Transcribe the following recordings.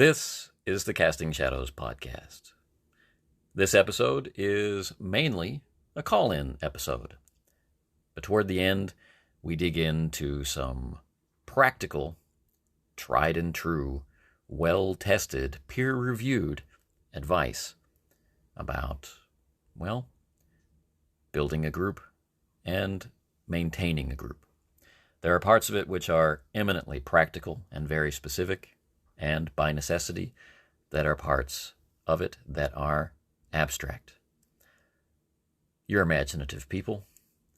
This is the Casting Shadows podcast. This episode is mainly a call-in episode. But toward the end, we dig into some practical, tried and true, well-tested, peer-reviewed advice about, well, building a group and maintaining a group. There are parts of it which are eminently practical and very specific, and by necessity, that are parts of it that are abstract. You're imaginative people.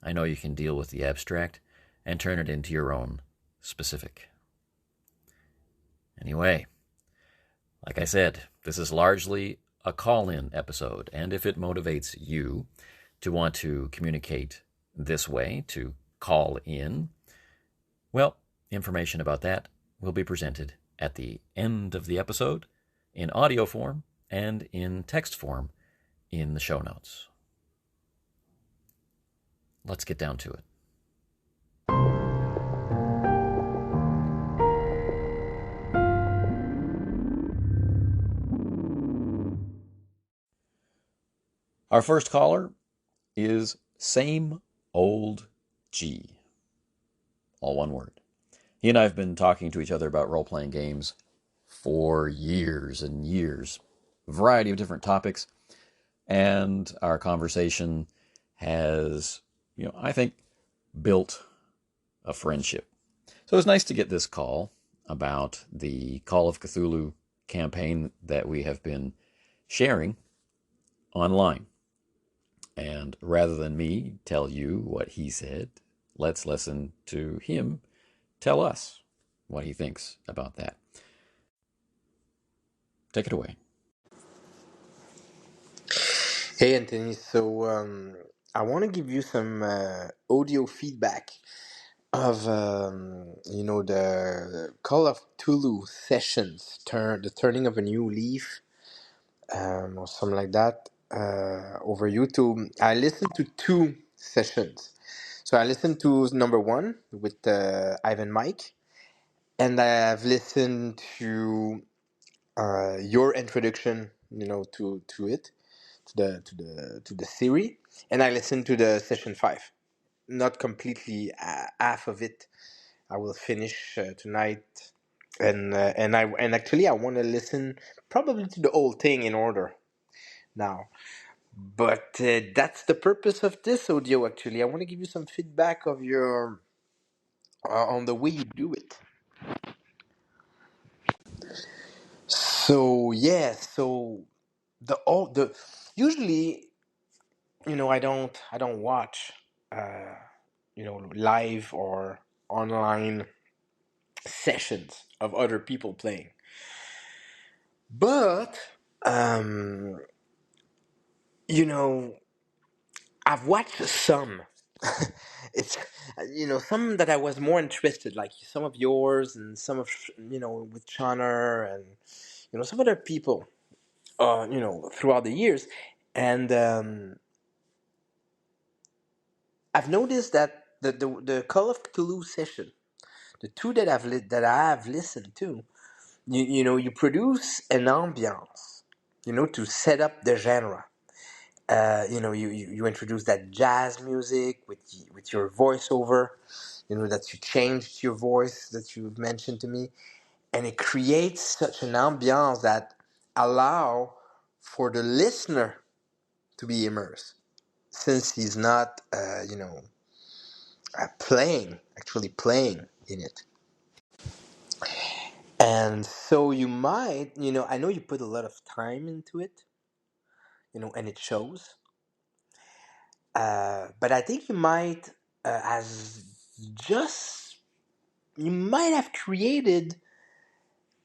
I know you can deal with the abstract and turn it into your own specific. Anyway, like I said, this is largely a call-in episode, and if it motivates you to want to communicate this way, to call in, well, information about that will be presented at the end of the episode in audio form and in text form in the show notes. Let's get down to it. Our first caller is Sameoldji. All one word. He and I have been talking to each other about role-playing games for years and years. A variety of different topics. And our conversation has, I think, built a friendship. So it's nice to get this call about the Call of Cthulhu campaign that we have been sharing online. And rather than me tell you what he said, let's listen to him tell us what he thinks about that. Take it away. Hey Anthony, so I want to give you some audio feedback of the Call of Cthulhu sessions, the turning of a new leaf, or something like that, over YouTube. I listened to two sessions. So I listened to number one with Ivan Mike, and I have listened to your introduction, to it, to the series, and I listened to the session 5. Not completely, half of it. I will finish tonight, and actually I want to listen probably to the whole thing in order now. But that's the purpose of this audio. Actually, I want to give you some feedback of your on the way you do it. So yeah, so the usually, I don't watch live or online sessions of other people playing, but um you know I've watched some. It's some that I was more interested, like some of yours and some of with Connor and some other people throughout the years. And I've noticed that the Call of Cthulhu session, the two that that I have listened to, you produce an ambiance, to set up the genre. You introduce that jazz music with your voiceover, that you changed your voice that you've mentioned to me, and it creates such an ambiance that allow for the listener to be immersed, since he's not, actually playing in it. And so you might, I know you put a lot of time into it, and it shows. But I think you might, as just you might have created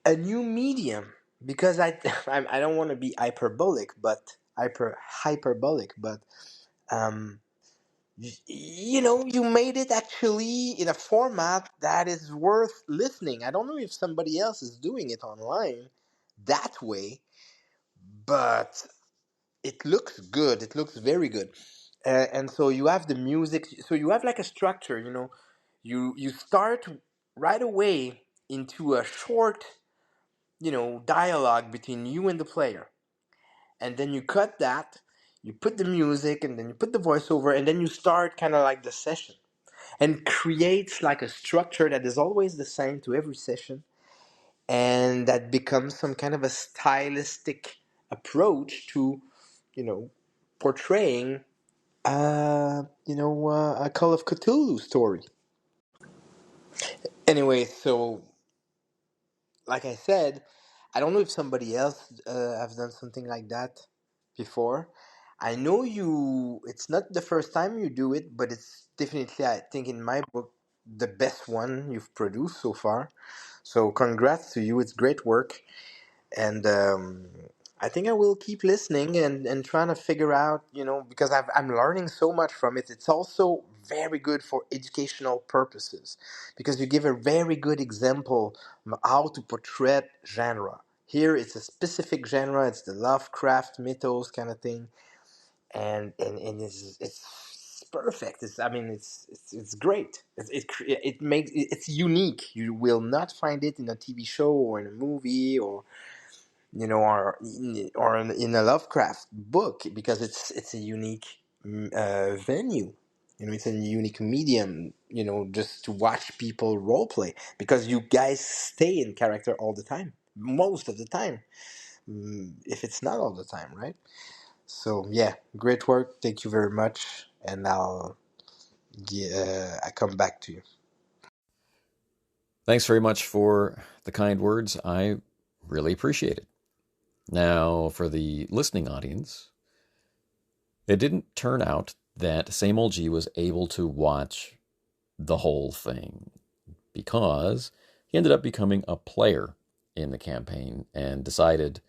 a new medium, because I don't want to be hyperbolic, but um, you made it actually in a format that is worth listening. I don't know if somebody else is doing it online that way, but it looks good. It looks very good. And so you have the music. So you have like a structure. You start right away into a short dialogue between you and the player. And then you cut that, you put the music, and then you put the voiceover, and then you start kind of like the session. And creates like a structure that is always the same to every session, and that becomes some kind of a stylistic approach to, portraying, a Call of Cthulhu story. Anyway, so like I said, I don't know if somebody else have done something like that before. I know you. It's not the first time you do it, but it's definitely, I think, in my book, the best one you've produced so far. So congrats to you. It's great work. And I think I will keep listening and trying to figure out, because I'm learning so much from it. It's also very good for educational purposes because you give a very good example of how to portray genre. Here, it's a specific genre. It's the Lovecraft mythos kind of thing, and it's perfect. It's great. It's unique. You will not find it in a TV show or in a movie or in a Lovecraft book because it's a unique venue. It's a unique medium. Just to watch people role play because you guys stay in character all the time, most of the time. If it's not all the time, right? So yeah, great work. Thank you very much, and I come back to you. Thanks very much for the kind words. I really appreciate it. Now, for the listening audience, it didn't turn out that Sameoldji was able to watch the whole thing because he ended up becoming a player in the campaign and decided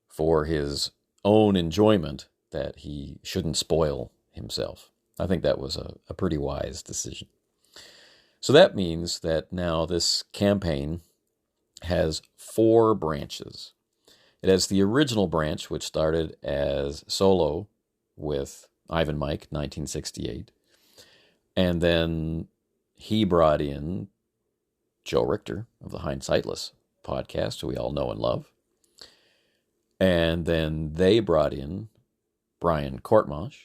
for his own enjoyment that he shouldn't spoil himself. I think that was a pretty wise decision. So that means that now this campaign has 4 branches. It has the original branch, which started as solo with Ivan Mike, 1968. And then he brought in Joe Richter of the Hindsightless podcast, who we all know and love. And then they brought in Brian Courtmarsh,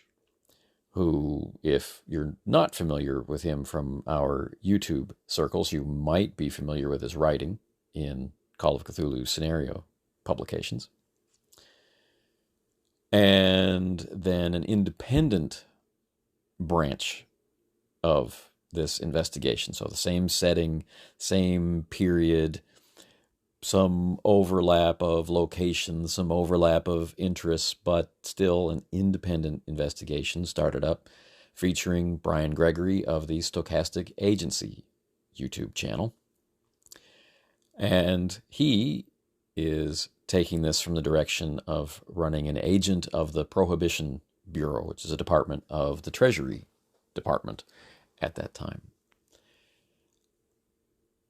who, if you're not familiar with him from our YouTube circles, you might be familiar with his writing in Call of Cthulhu scenario publications. And then an independent branch of this investigation. So the same setting, same period, some overlap of locations, some overlap of interests, but still an independent investigation started up featuring Brian Gregory of the Stochastic Agency YouTube channel. And he is taking this from the direction of running an agent of the Prohibition Bureau, which is a department of the Treasury Department at that time.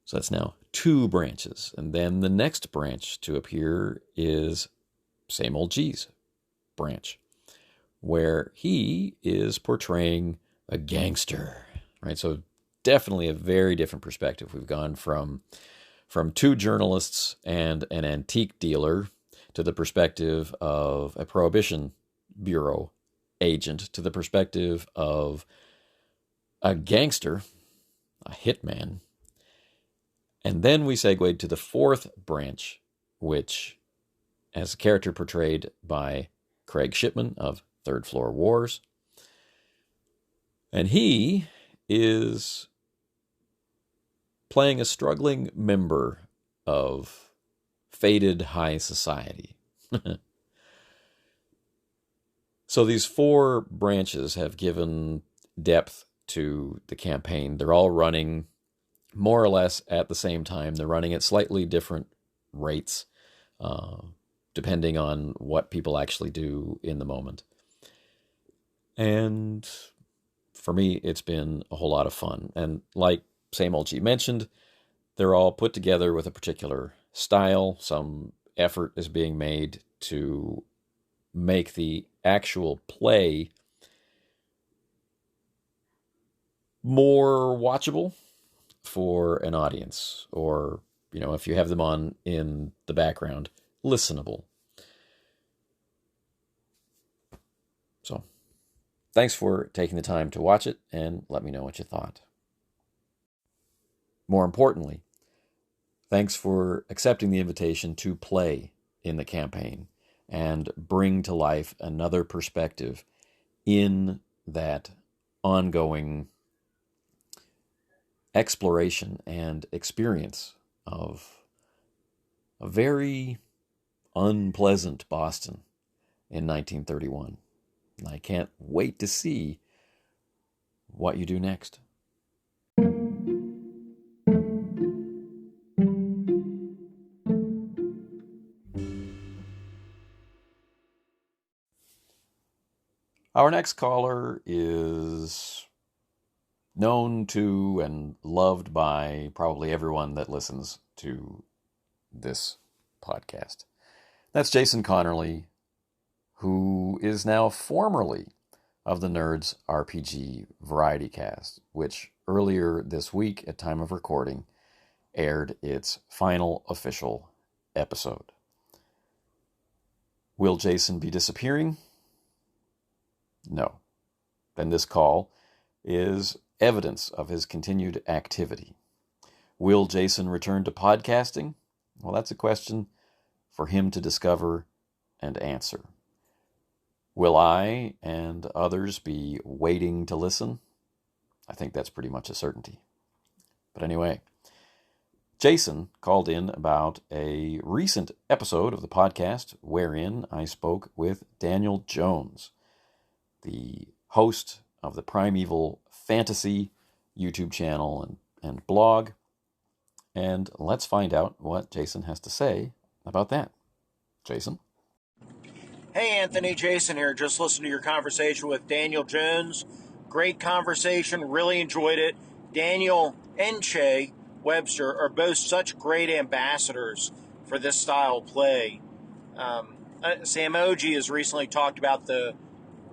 So that's now 2 branches. And then the next branch to appear is Sameoldji's branch, where he is portraying a gangster, right? So definitely a very different perspective. We've gone from 2 journalists and an antique dealer to the perspective of a Prohibition Bureau agent to the perspective of a gangster, a hitman. And then we segued to the 4th branch, which has a character portrayed by Craig Shipman of Third Floor Wars. And he is playing a struggling member of faded high society. So these 4 branches have given depth to the campaign. They're all running more or less at the same time. They're running at slightly different rates, depending on what people actually do in the moment. And for me, it's been a whole lot of fun. And like Sameoldji mentioned, they're all put together with a particular style. Some effort is being made to make the actual play more watchable for an audience, or if you have them on in the background, listenable. So, thanks for taking the time to watch it, and let me know what you thought. More importantly, thanks for accepting the invitation to play in the campaign and bring to life another perspective in that ongoing exploration and experience of a very unpleasant Boston in 1931. I can't wait to see what you do next. Our next caller is known to and loved by probably everyone that listens to this podcast. That's Jason Connerly, who is now formerly of the Nerds RPG Variety Cast, which earlier this week, at time of recording, aired its final official episode. Will Jason be disappearing? No. Then this call is evidence of his continued activity. Will Jason return to podcasting? Well, that's a question for him to discover and answer. Will I and others be waiting to listen? I think that's pretty much a certainty. But anyway, Jason called in about a recent episode of the podcast wherein I spoke with Daniel Jones, the host of the Primeval Fantasy YouTube channel and blog. And let's find out what Jason has to say about that. Jason? Hey Anthony, Jason here. Just listened to your conversation with Daniel Jones. Great conversation, really enjoyed it. Daniel and Che Webster are both such great ambassadors for this style of play. Sameoldji has recently talked about the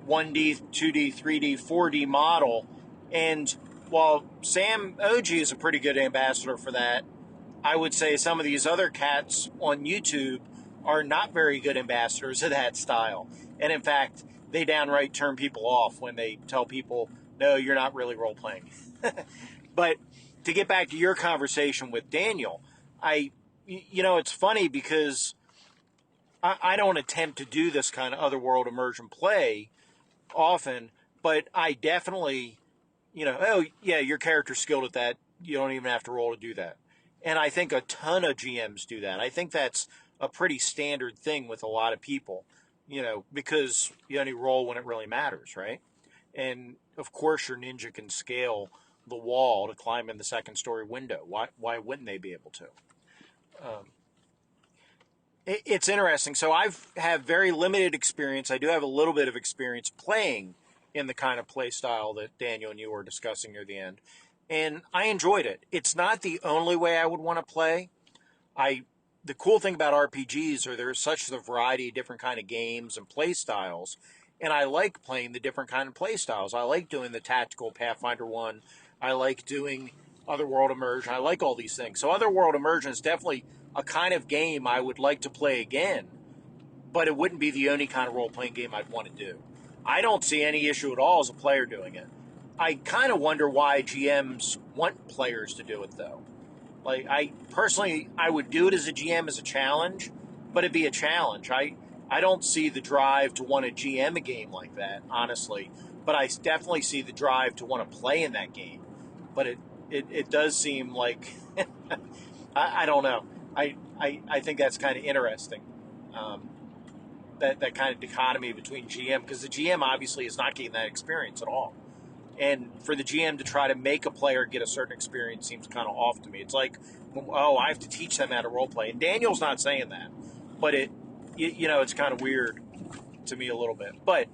1D, 2D, 3D, 4D model, and while Sameoldji is a pretty good ambassador for that, I would say some of these other cats on YouTube are not very good ambassadors of that style. And in fact, they downright turn people off when they tell people, no, you're not really role-playing. But to get back to your conversation with Daniel, it's funny because I don't attempt to do this kind of otherworld immersion play often, but I definitely, oh, yeah, your character's skilled at that. You don't even have to roll to do that. And I think a ton of GMs do that. I think that's a pretty standard thing with a lot of people, because you only roll when it really matters, right? And of course your ninja can scale the wall to climb in the second story window. Why wouldn't they be able to? It's interesting. So have very limited experience. I do have a little bit of experience playing in the kind of play style that Daniel and you were discussing near the end. And I enjoyed it. It's not the only way I would want to play. The cool thing about RPGs are there's such a variety of different kind of games and play styles. And I like playing the different kind of play styles. I like doing the tactical Pathfinder 1. I like doing Otherworld Immersion. I like all these things. So Otherworld Immersion is definitely a kind of game I would like to play again, but it wouldn't be the only kind of role-playing game I'd want to do. I don't see any issue at all as a player doing it. I kind of wonder why GMs want players to do it, though. Like, I would do it as a GM as a challenge, but it'd be a challenge. I don't see the drive to want to GM a game like that, honestly, but I definitely see the drive to want to play in that game. But it does seem like, I don't know. I think that's kind of interesting, that kind of dichotomy between GM, because the GM obviously is not getting that experience at all. And for the GM to try to make a player get a certain experience seems kind of off to me. It's like, oh, I have to teach them how to role play. And Daniel's not saying that, but it's kind of weird to me a little bit. But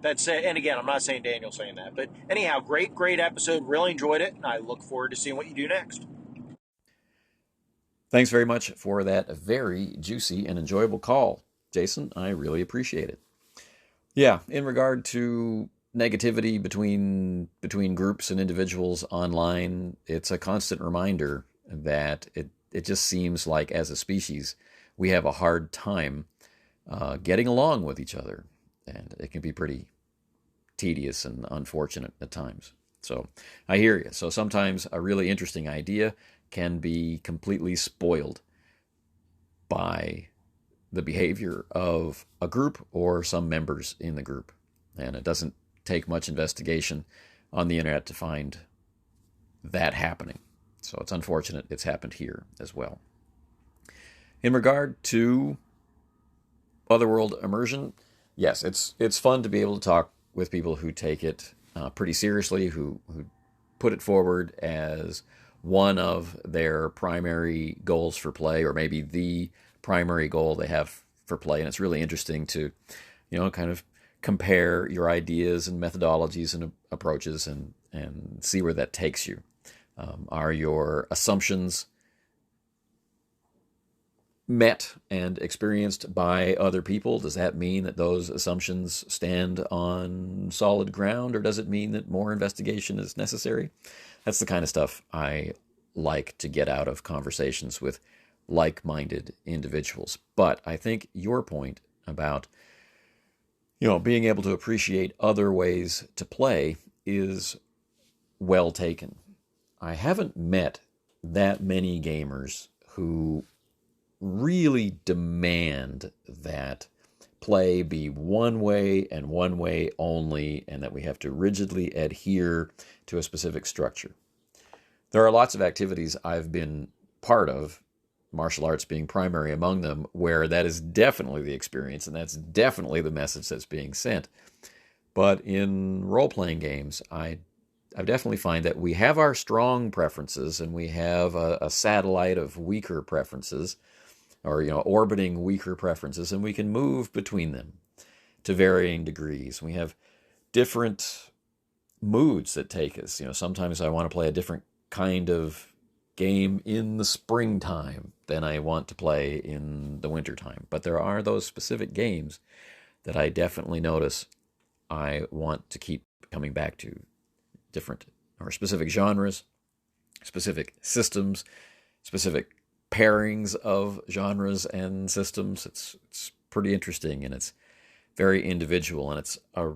that's it. And again, I'm not saying Daniel's saying that. But anyhow, great episode. Really enjoyed it. And I look forward to seeing what you do next. Thanks very much for that very juicy and enjoyable call, Jason. I really appreciate it. Yeah, in regard to negativity between groups and individuals online, it's a constant reminder that it just seems like as a species, we have a hard time getting along with each other. And it can be pretty tedious and unfortunate at times. So I hear you. So sometimes a really interesting idea can be completely spoiled by the behavior of a group or some members in the group. And it doesn't take much investigation on the internet to find that happening. So it's unfortunate it's happened here as well. In regard to Otherworld immersion, yes, it's fun to be able to talk with people who take it pretty seriously, who put it forward as one of their primary goals for play, or maybe the primary goal they have for play. And it's really interesting to, kind of compare your ideas and methodologies and approaches and see where that takes you. Are your assumptions met and experienced by other people? Does that mean that those assumptions stand on solid ground, or does it mean that more investigation is necessary? That's the kind of stuff I like to get out of conversations with like-minded individuals. But I think your point about, being able to appreciate other ways to play is well taken. I haven't met that many gamers who really demand that play be one way and one way only, and that we have to rigidly adhere to a specific structure. There are lots of activities I've been part of, martial arts being primary among them, where that is definitely the experience, and that's definitely the message that's being sent. But in role-playing games, I definitely find that we have our strong preferences, and we have a satellite of weaker preferences, or orbiting weaker preferences, and we can move between them to varying degrees. We have different moods that take us. Sometimes I want to play a different kind of game in the springtime than I want to play in the wintertime. But there are those specific games that I definitely notice I want to keep coming back to. Different or specific genres, specific systems, specific pairings of genres and systems. It's pretty interesting, and it's very individual, and it's a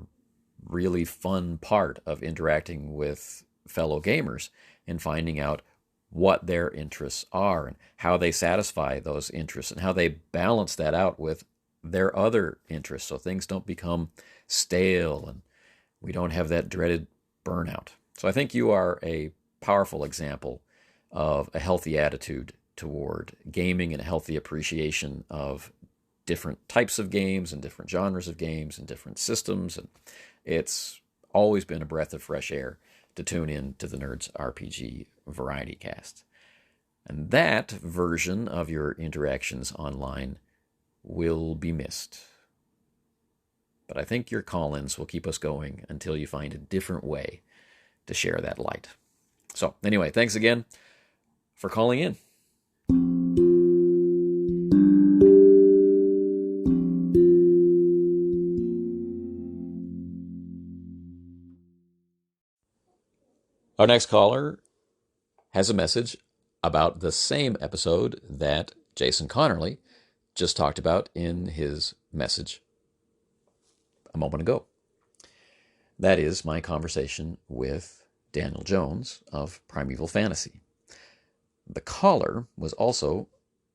really fun part of interacting with fellow gamers and finding out what their interests are and how they satisfy those interests and how they balance that out with their other interests, so things don't become stale and we don't have that dreaded burnout. So I think you are a powerful example of a healthy attitude toward gaming and a healthy appreciation of different types of games and different genres of games and different systems. And it's always been a breath of fresh air to tune in to the Nerds RPG Variety Cast. And that version of your interactions online will be missed. But I think your call-ins will keep us going until you find a different way to share that light. So anyway, thanks again for calling in. Our next caller has a message about the same episode that Jason Connerly just talked about in his message a moment ago. That is my conversation with Daniel Jones of Primeval Fantasy. The caller was also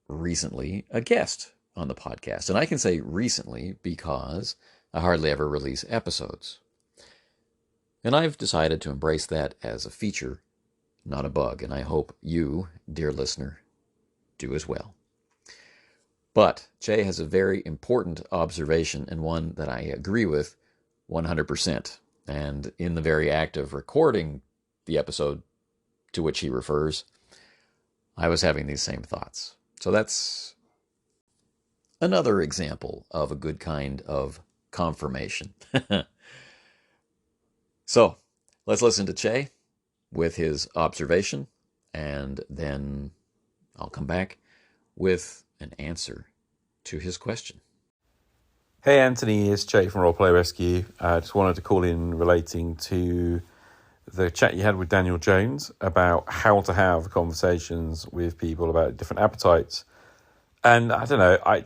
recently a guest on the podcast. And I can say recently because I hardly ever release episodes. And I've decided to embrace that as a feature, not a bug. And I hope you, dear listener, do as well. But Che has a very important observation, and one that I agree with 100%. And in the very act of recording the episode to which he refers, I was having these same thoughts. So that's another example of a good kind of confirmation. So let's listen to Che with his observation, and then I'll come back with an answer to his question. Hey Anthony, it's Che from Roleplay Rescue. I just wanted to call in relating to the chat you had with Daniel Jones about how to have conversations with people about different appetites. And I don't know, I'm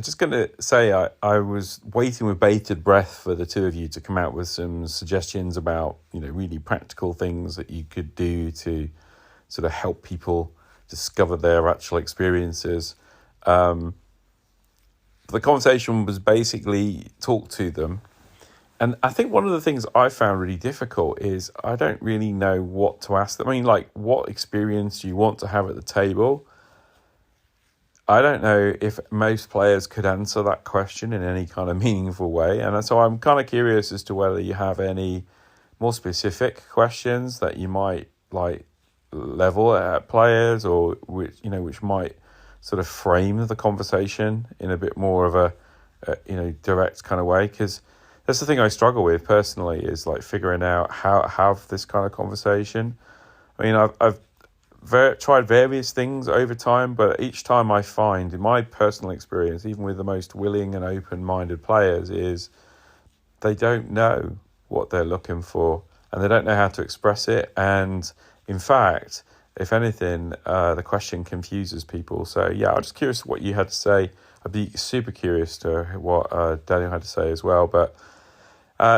just going to say I was waiting with bated breath for the two of you to come out with some suggestions about, really practical things that you could do to sort of help people discover their actual experiences. The conversation was basically talk to them. And I think one of the things I found really difficult is I don't really know what to ask them. I mean, like, what experience do you want to have at the table? I don't know if most players could answer that question in any kind of meaningful way. And so I'm kind of curious as to whether you have any more specific questions that you might like level at players, or which might sort of frame the conversation in a bit more of a direct kind of way. Because that's the thing I struggle with personally, is like figuring out how to have this kind of conversation. I mean, I've tried various things over time, but each time I find, in my personal experience, even with the most willing and open-minded players, is they don't know what they're looking for and they don't know how to express it. And in fact, if anything, the question confuses people. So yeah, I'm just curious what you had to say. I'd be super curious to what Daniel had to say as well. But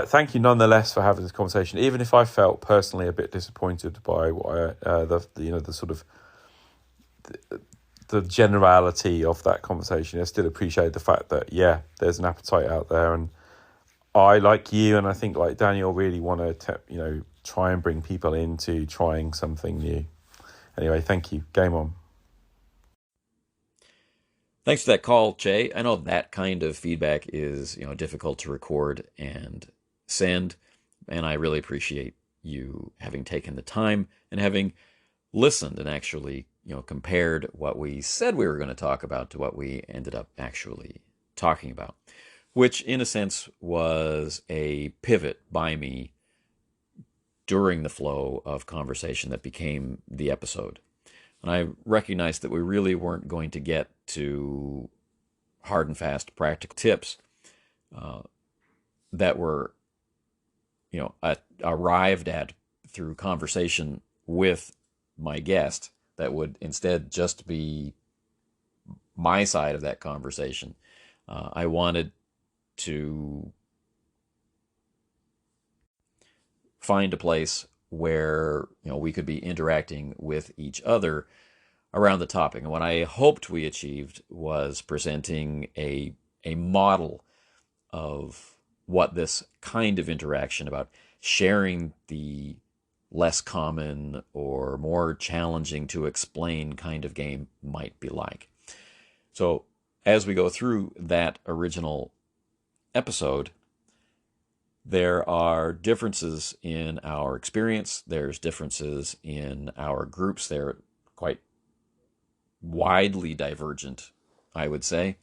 thank you nonetheless for having this conversation, even if I felt personally a bit disappointed by what the sort of the generality of that conversation. I still appreciate the fact that there's an appetite out there, and I, like you, and I think like Daniel, really want to try and bring people into trying something new. Anyway, thank you. Game on. Thanks for that call, Che. I know that kind of feedback is difficult to record and send, and I really appreciate you having taken the time and having listened and actually compared what we said we were going to talk about to what we ended up actually talking about, which in a sense was a pivot by me during the flow of conversation that became the episode. And I recognized that we really weren't going to get to hard and fast practical tips that were, arrived at through conversation with my guest. That would instead just be my side of that conversation. I wanted to find a place where we could be interacting with each other around the topic. And what I hoped we achieved was presenting a model of what this kind of interaction about sharing the less common or more challenging to explain kind of game might be like. So as we go through that original episode, there are differences in our experience. There's differences in our groups. They're quite widely divergent, I would say.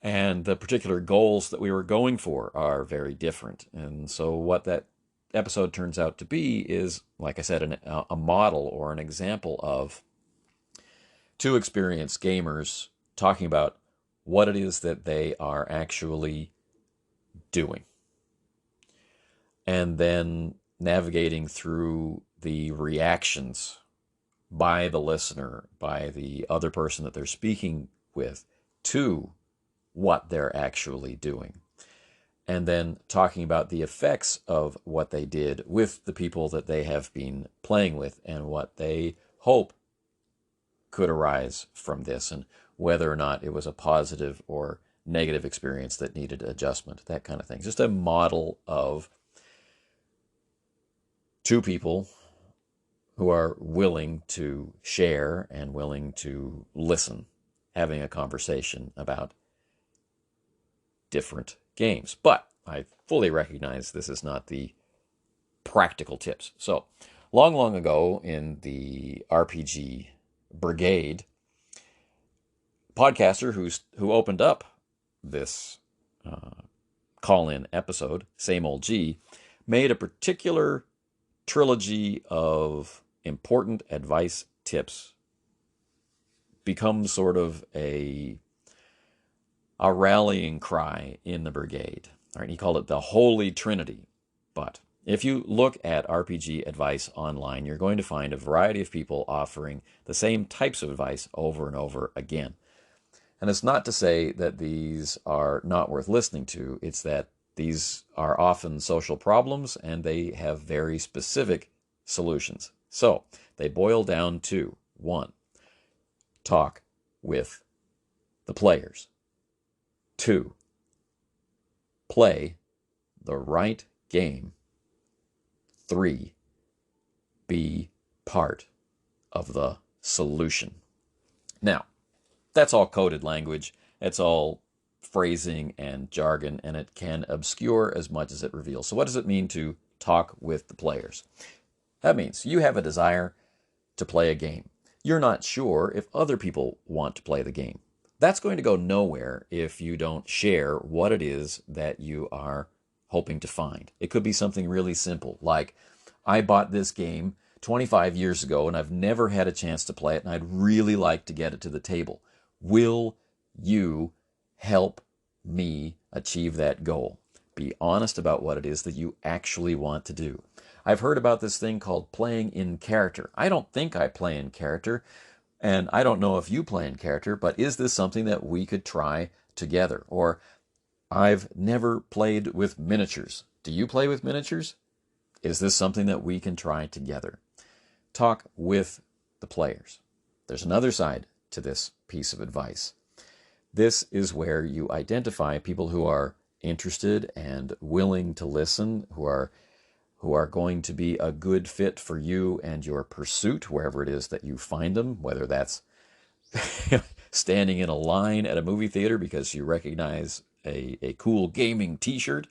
And the particular goals that we were going for are very different. And so what that episode turns out to be is, like I said, a model or an example of two experienced gamers talking about what it is that they are actually doing, and then navigating through the reactions by the listener, by the other person that they're speaking with, to what they're actually doing. And then talking about the effects of what they did with the people that they have been playing with and what they hope could arise from this, and whether or not it was a positive or negative experience that needed adjustment, that kind of thing. Just a model of two people who are willing to share and willing to listen, having a conversation about different games. But I fully recognize this is not the practical tips. So, long ago in the RPG brigade, podcaster who opened up this call-in episode, Sameoldji, made a particular trilogy of important advice tips become sort of a rallying cry in the brigade. All right, he called it the Holy Trinity, but If you look at RPG advice online, you're going to find a variety of people offering the same types of advice over and over again. And it's not to say that these are not worth listening to, it's that these are often social problems and they have very specific solutions. So they boil down to 1, talk with the players. 2, play the right game. 3, be part of the solution. Now, that's all coded language. It's all phrasing and jargon, and it can obscure as much as it reveals. So what does it mean to talk with the players? That means you have a desire to play a game. You're not sure if other people want to play the game. That's going to go nowhere if you don't share what it is that you are hoping to find. It could be something really simple, like, I bought this game 25 years ago and I've never had a chance to play it, and I'd really like to get it to the table. Will you help me achieve that goal? Be honest about what it is that you actually want to do. I've heard about this thing called playing in character. I don't think I play in character, and I don't know if you play in character, but is this something that we could try together? Or, I've never played with miniatures. Do you play with miniatures? Is this something that we can try together? Talk with the players. There's another side to this piece of advice. This is where you identify people who are interested and willing to listen, who are going to be a good fit for you and your pursuit, wherever it is that you find them, whether that's standing in a line at a movie theater because you recognize a cool gaming t-shirt,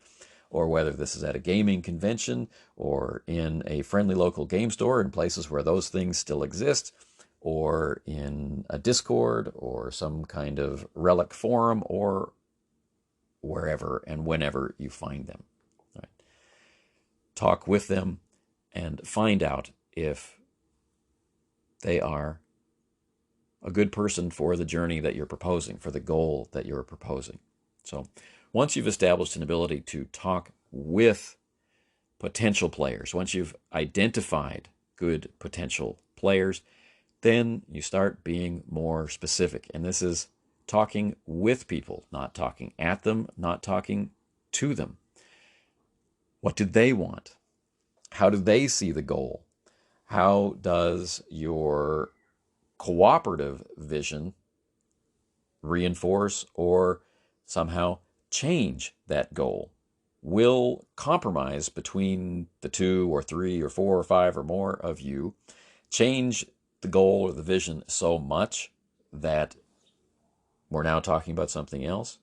or whether this is at a gaming convention or in a friendly local game store in places where those things still exist, or in a Discord or some kind of relic forum, or wherever and whenever you find them. Right. Talk with them and find out if they are a good person for the journey that you're proposing, for the goal that you're proposing. So once you've established an ability to talk with potential players, once you've identified good potential players, then you start being more specific. And this is talking with people, not talking at them, not talking to them. What do they want? How do they see the goal? How does your cooperative vision reinforce or somehow change that goal? Will compromise between the 2 or 3 or 4 or 5 or more of you change the goal or the vision so much that we're now talking about something else?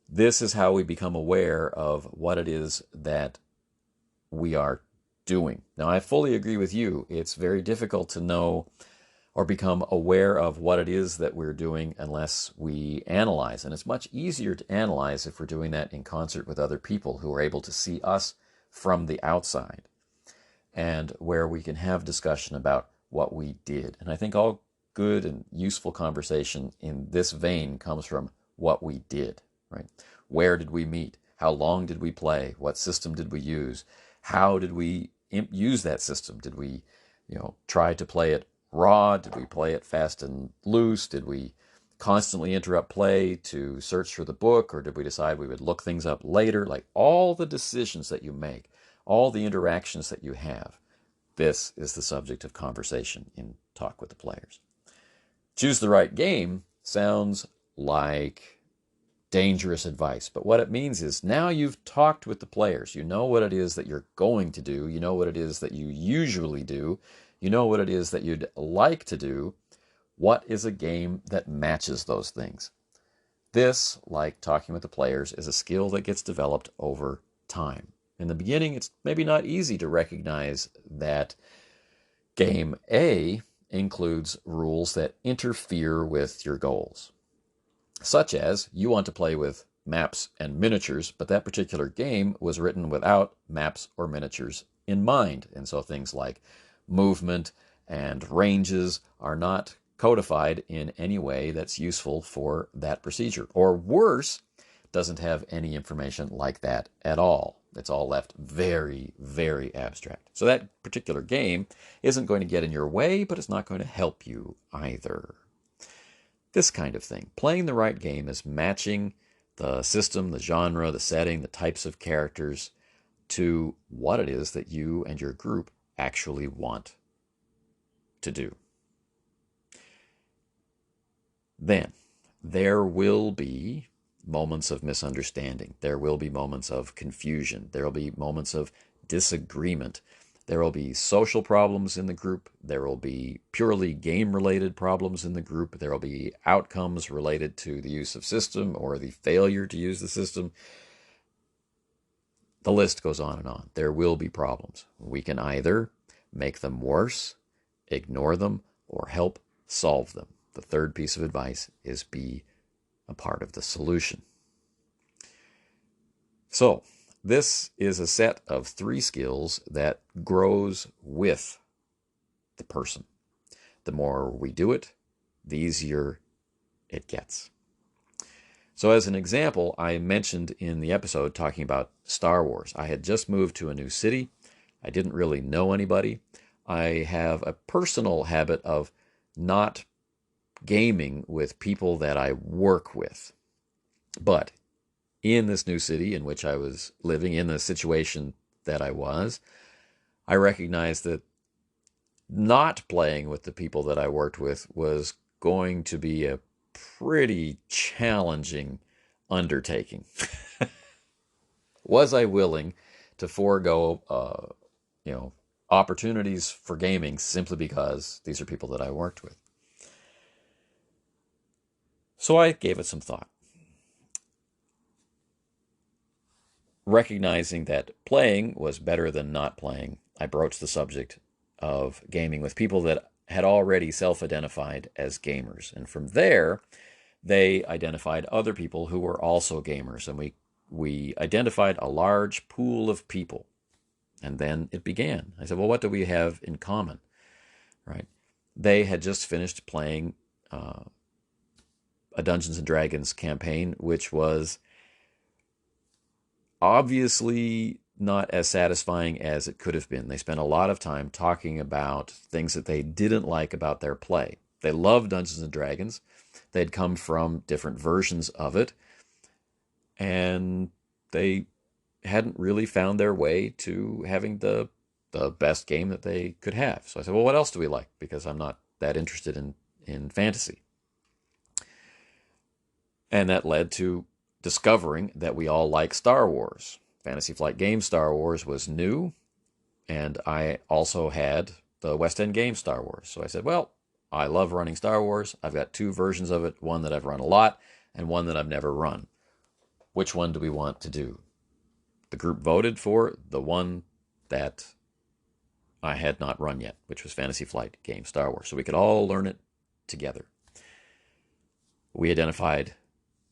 This is how we become aware of what it is that we are doing. Now, I fully agree with you. It's very difficult to know or become aware of what it is that we're doing unless we analyze. And it's much easier to analyze if we're doing that in concert with other people who are able to see us from the outside, and where we can have discussion about what we did. And I think all good and useful conversation in this vein comes from what we did, right? Where did we meet? How long did we play? What system did we use? How did we use that system? Did we, try to play it raw? Did we play it fast and loose? Did we constantly interrupt play to search for the book, or did we decide we would look things up later? Like, all the decisions that you make, all the interactions that you have, this is the subject of conversation in Talk with the Players. Choose the right game sounds like dangerous advice, but what it means is now you've talked with the players. You know what it is that you're going to do. You know what it is that you usually do. You know what it is that you'd like to do. What is a game that matches those things? This, like talking with the players, is a skill that gets developed over time. In the beginning, it's maybe not easy to recognize that game A includes rules that interfere with your goals, such as you want to play with maps and miniatures, but that particular game was written without maps or miniatures in mind. And so things like movement and ranges are not codified in any way that's useful for that procedure. Or worse, doesn't have any information like that at all. It's all left very, very abstract. So that particular game isn't going to get in your way, but it's not going to help you either. This kind of thing. Playing the right game is matching the system, the genre, the setting, the types of characters to what it is that you and your group actually want to do. Then there will be moments of misunderstanding. There will be moments of confusion. There will be moments of disagreement. There will be social problems in the group. There will be purely game-related problems in the group. There will be outcomes related to the use of system or the failure to use the system. The list goes on and on. There will be problems. We can either make them worse, ignore them, or help solve them. The third piece of advice is be a part of the solution. So, this is a set of 3 skills that grows with the person. The more we do it, the easier it gets. So as an example, I mentioned in the episode talking about Star Wars. I had just moved to a new city. I didn't really know anybody. I have a personal habit of not gaming with people that I work with. But in this new city in which I was living, in the situation that I was, I recognized that not playing with the people that I worked with was going to be a pretty challenging undertaking. Was I willing to forego, opportunities for gaming simply because these are people that I worked with? So I gave it some thought. Recognizing that playing was better than not playing, I broached the subject of gaming with people that had already self-identified as gamers. And from there, they identified other people who were also gamers. And we identified a large pool of people. And then it began. I said, well, what do we have in common? Right? They had just finished playing a Dungeons and Dragons campaign, which was obviously not as satisfying as it could have been. They spent a lot of time talking about things that they didn't like about their play. They loved Dungeons and Dragons. They'd come from different versions of it, and they hadn't really found their way to having the best game that they could have. So I said, well, what else do we like? Because I'm not that interested in fantasy. And that led to discovering that we all like Star Wars. Fantasy Flight Games Star Wars was new, and I also had the West End game Star Wars. So I said, well, I love running Star Wars. I've got 2 versions of it, one that I've run a lot and one that I've never run. Which one do we want to do? The group voted for the one that I had not run yet, which was Fantasy Flight Game Star Wars. So we could all learn it together. We identified,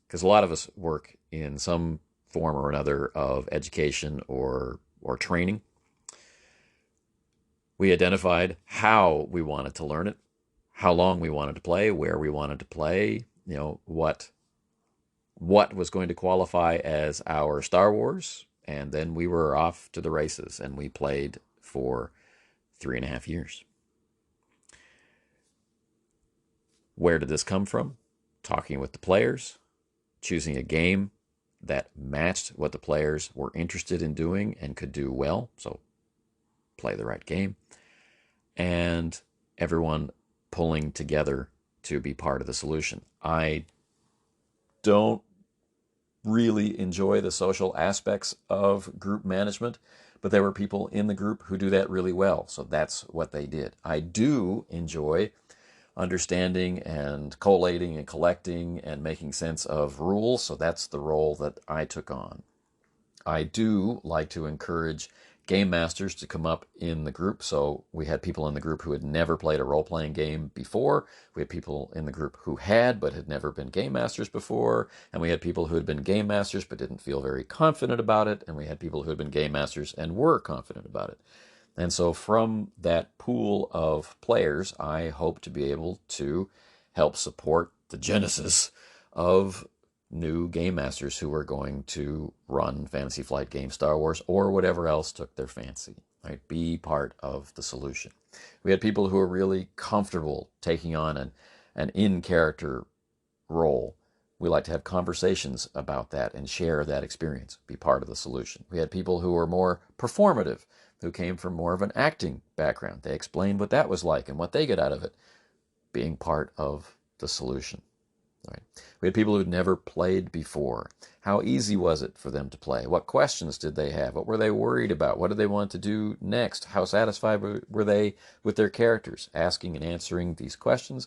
because a lot of us work in some form or another of education or training. We identified how we wanted to learn it, how long we wanted to play, where we wanted to play, what was going to qualify as our Star Wars, and then we were off to the races, and we played for 3.5 years. Where did this come from? Talking with the players, choosing a game that matched what the players were interested in doing and could do well, so play the right game, and everyone pulling together to be part of the solution. I don't really enjoy the social aspects of group management, but there were people in the group who do that really well, so that's what they did. I do enjoy understanding and collating and collecting and making sense of rules, so that's the role that I took on. I do like to encourage game masters to come up in the group. So we had people in the group who had never played a role-playing game before. We had people in the group who had but had never been game masters before. And we had people who had been game masters but didn't feel very confident about it. And we had people who had been game masters and were confident about it. And so from that pool of players, I hope to be able to help support the genesis of new game masters who were going to run Fantasy Flight Games Star Wars or whatever else took their fancy. Right? Be part of the solution. We had people who were really comfortable taking on an in-character role. We like to have conversations about that and share that experience, be part of the solution. We had people who were more performative, who came from more of an acting background. They explained what that was like and what they get out of it, being part of the solution. Right? We had people who'd never played before. How easy was it for them to play? What questions did they have? What were they worried about? What did they want to do next? How satisfied were they with their characters? Asking and answering these questions,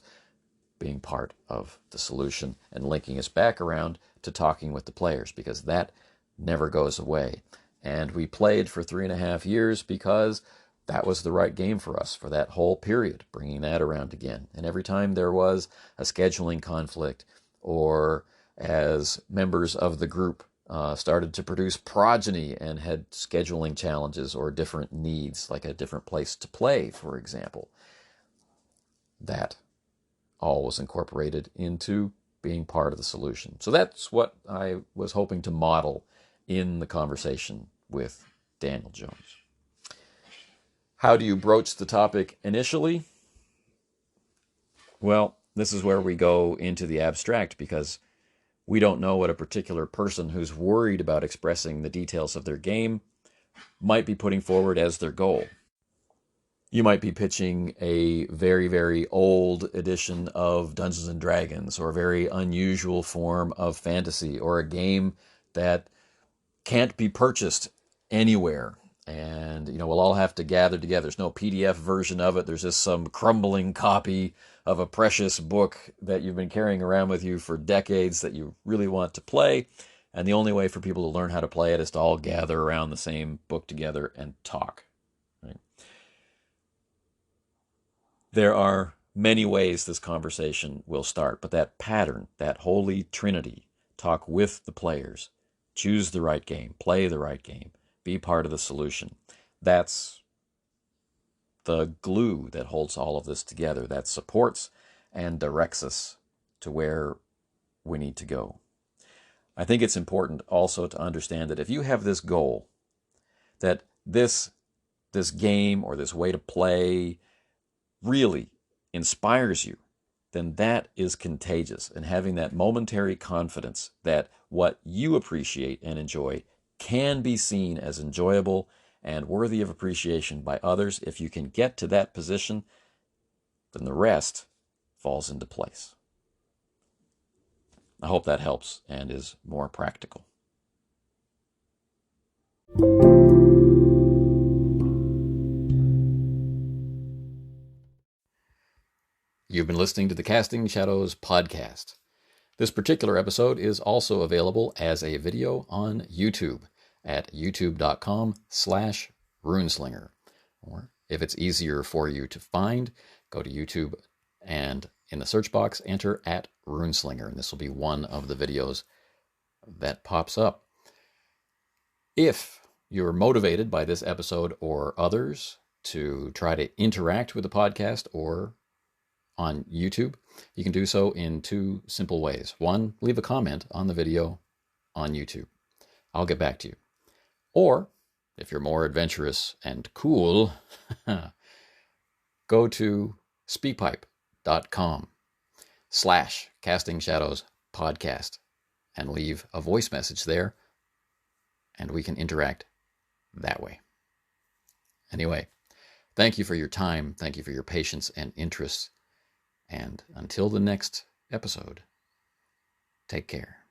being part of the solution, and linking us back around to talking with the players, because that never goes away. And we played for 3.5 years because that was the right game for us for that whole period, bringing that around again. And every time there was a scheduling conflict, or as members of the group started to produce progeny and had scheduling challenges or different needs, like a different place to play, for example, that all was incorporated into being part of the solution. So that's what I was hoping to model in the conversation with Daniel Jones. How do you broach the topic initially? Well, this is where we go into the abstract, because we don't know what a particular person who's worried about expressing the details of their game might be putting forward as their goal. You might be pitching a very, very old edition of Dungeons and Dragons, or a very unusual form of fantasy, or a game that can't be purchased anywhere. And, we'll all have to gather together. There's no PDF version of it. There's just some crumbling copy of a precious book that you've been carrying around with you for decades that you really want to play. And the only way for people to learn how to play it is to all gather around the same book together and talk. Right? There are many ways this conversation will start, but that pattern, that holy trinity, talk with the players, choose the right game, play the right game, be part of the solution. That's the glue that holds all of this together, that supports and directs us to where we need to go. I think it's important also to understand that if you have this goal, that this game or this way to play really inspires you, then that is contagious. And having that momentary confidence that what you appreciate and enjoy can be seen as enjoyable and worthy of appreciation by others, if you can get to that position, then the rest falls into place. I hope that helps and is more practical. You've been listening to the Casting Shadows podcast. This particular episode is also available as a video on YouTube at youtube.com/runeslinger. Or if it's easier for you to find, go to YouTube and in the search box, enter @runeslinger, and this will be one of the videos that pops up. If you're motivated by this episode or others to try to interact with the podcast or on YouTube, you can do so in 2 simple ways. 1, leave a comment on the video on YouTube. I'll get back to you. Or, if you're more adventurous and cool, go to speakpipe.com/Casting Shadows podcast and leave a voice message there, and we can interact that way. Anyway, thank you for your time. Thank you for your patience and interest. And until the next episode, take care.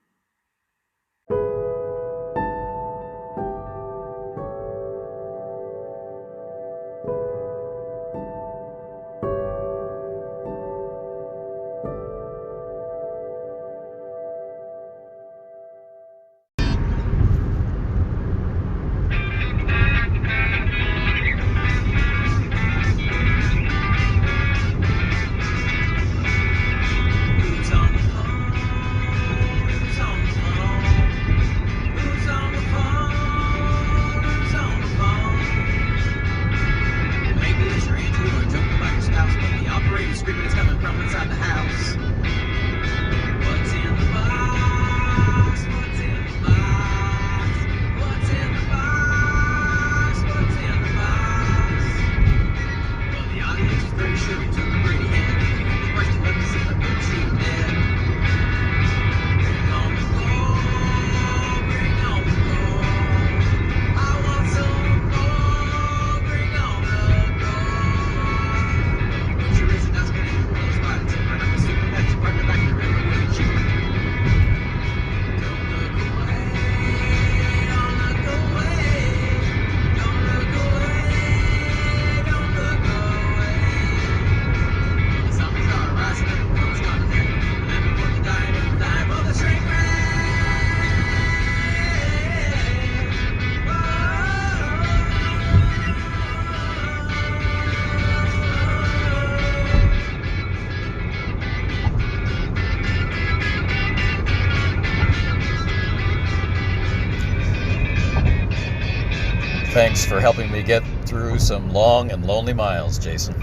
Thanks for helping me get through some long and lonely miles, Jason.